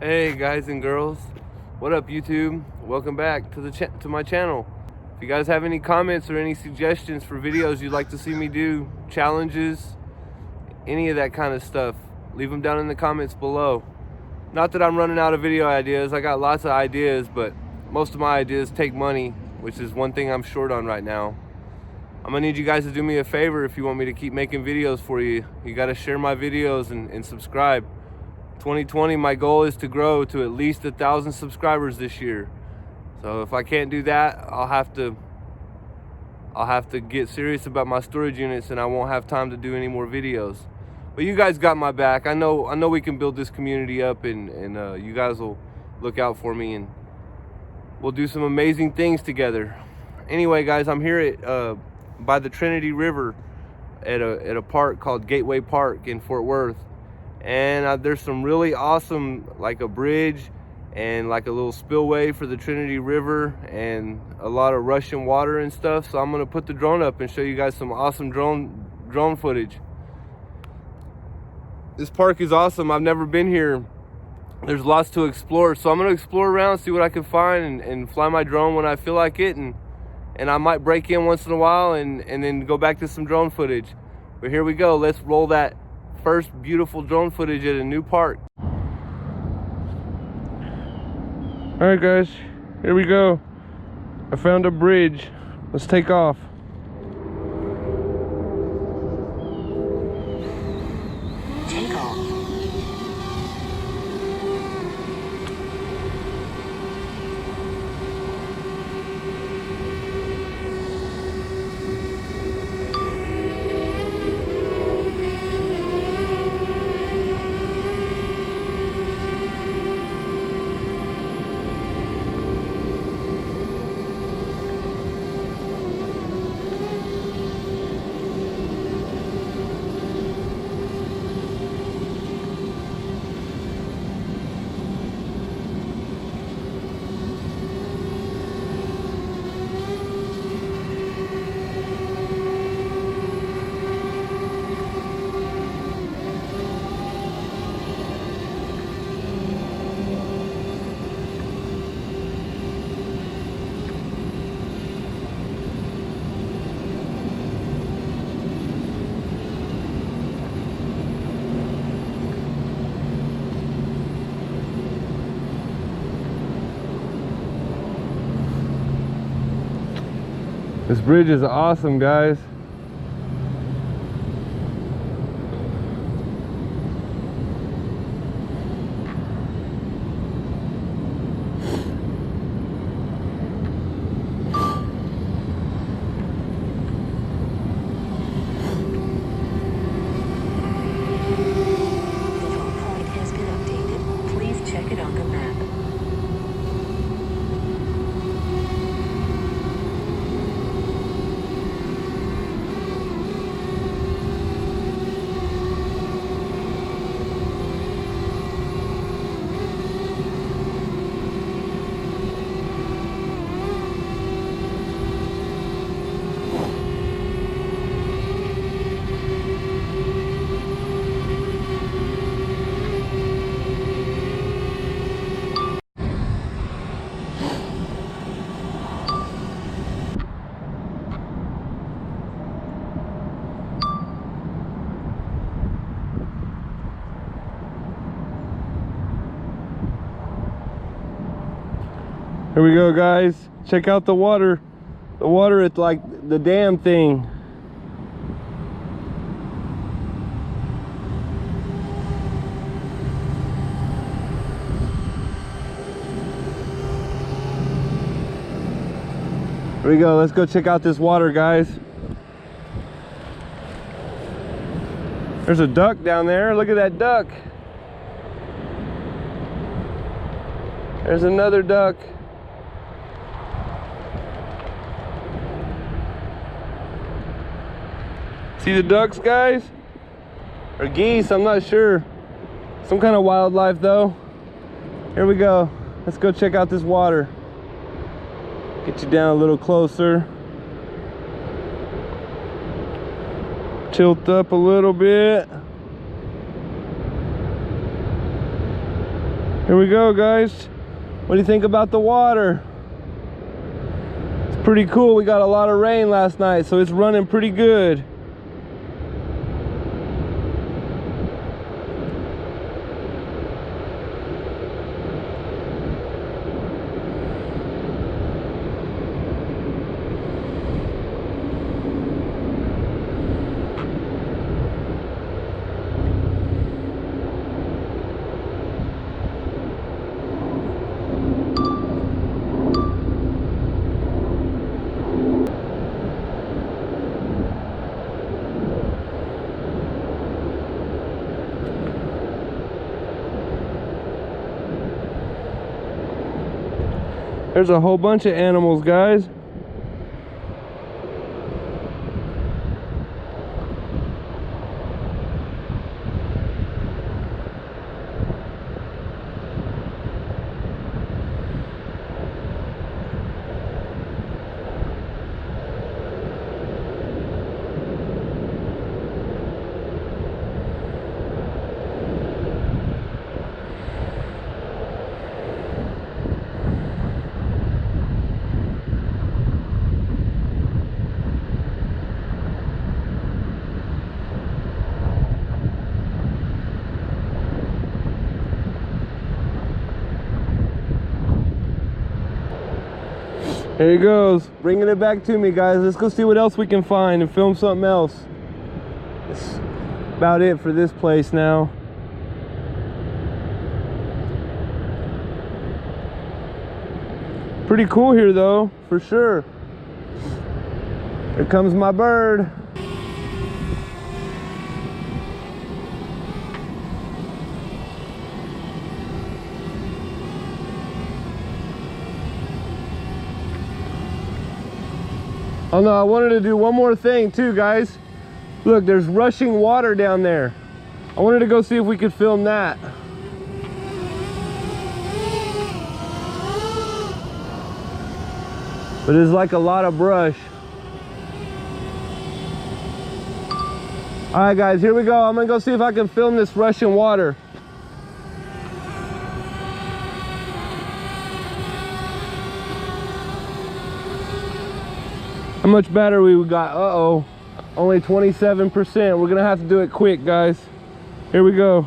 Hey guys and girls, what up YouTube? Welcome back to my channel. If you guys have any comments or any suggestions for videos you'd like to see me do, challenges, any of that kind of stuff, leave them down in the comments below. Not that I'm running out of video ideas, I got lots of ideas, but most of my ideas take money, which is one thing I'm short on right now. I'm gonna need you guys to do me a favor if you want me to keep making videos for you. You gotta share my videos and subscribe. 2020, my goal is to grow to at least 1,000 subscribers this year. So if I can't do that, I'll have to get serious about my storage units, and I won't have time to do any more videos. But you guys got my back. I know we can build this community up, and you guys will look out for me, and we'll do some amazing things together. Anyway, guys, I'm here at by the Trinity River at a park called Gateway Park in Fort Worth. And there's some really awesome, like a bridge and like a little spillway for the Trinity River and a lot of rushing water and stuff. So I'm gonna put the drone up and show you guys some awesome drone footage. This park is awesome. I've never been here. There's lots to explore. So I'm gonna explore around, see what I can find, and fly my drone when I feel like it. And I might break in once in a while and then go back to some drone footage. But here we go. Let's roll that first beautiful drone footage at a new park. All right guys, here we go. I found a bridge. Let's take off. Take off. This bridge is awesome, guys. Here we go, guys. Check out the water. The water at like the dam thing. Here we go. Let's go check out this water, guys. There's a duck down there. Look at that duck. There's another duck. See the ducks, guys? Or geese, I'm not sure. Some kind of wildlife though. Here we go. Let's go check out this water. Get you down a little closer. Tilt up a little bit. Here we go, guys. What do you think about the water? It's pretty cool. We got a lot of rain last night, so it's running pretty good. There's a whole bunch of animals, guys. There he goes, bringing it back to me, guys. Let's go see what else we can find and film something else. That's about it for this place now. Pretty cool here though, for sure. Here comes my bird. Oh no, I wanted to do one more thing too, guys. Look, there's rushing water down there. I wanted to go see if we could film that. But there's like a lot of brush. All right, guys, here we go. I'm gonna go see if I can film this rushing water. How much battery we got? Uh-oh, only 27%. We're gonna have to do it quick, guys. Here we go.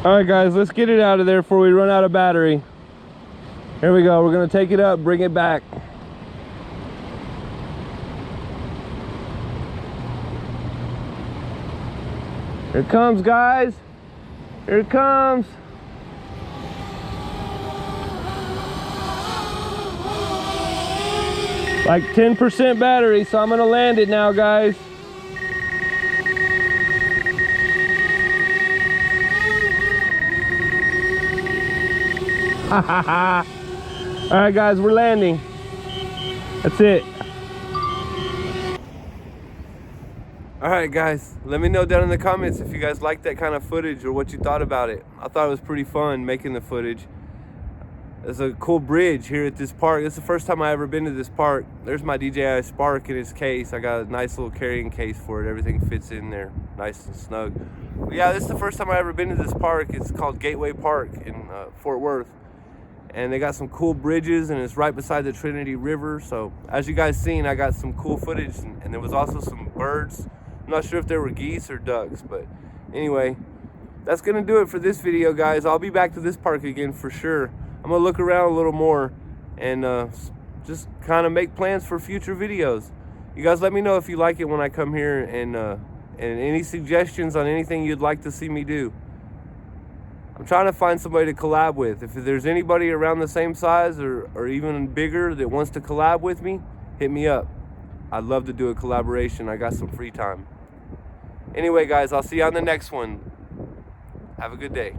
All right, guys, let's get it out of there before we run out of battery. Here we go. We're gonna take it up, bring it back. Here it comes, guys. Here it comes. Like 10% battery, so I'm gonna land it now, guys. All right, guys, we're landing. That's it. All right, guys, let me know down in the comments if you guys like that kind of footage or what you thought about it. I thought it was pretty fun making the footage. There's a cool bridge here at this park. It's the first time I ever been to this park. There's my DJI Spark in its case. I got a nice little carrying case for it. Everything fits in there nice and snug. But yeah, this is the first time I ever been to this park. It's called Gateway Park in Fort Worth. And they got some cool bridges, and it's right beside the Trinity River. So as you guys seen, I got some cool footage, and there was also some birds. I'm not sure if they were geese or ducks, but anyway, that's gonna do it for this video, guys. I'll be back to this park again for sure. I'm gonna look around a little more and just kind of make plans for future videos. You guys let me know if you like it when I come here, and any suggestions on anything you'd like to see me do. I'm trying to find somebody to collab with. If there's anybody around the same size or even bigger that wants to collab with me, hit me up. I'd love to do a collaboration. I got some free time. Anyway, guys, I'll see you on the next one. Have a good day.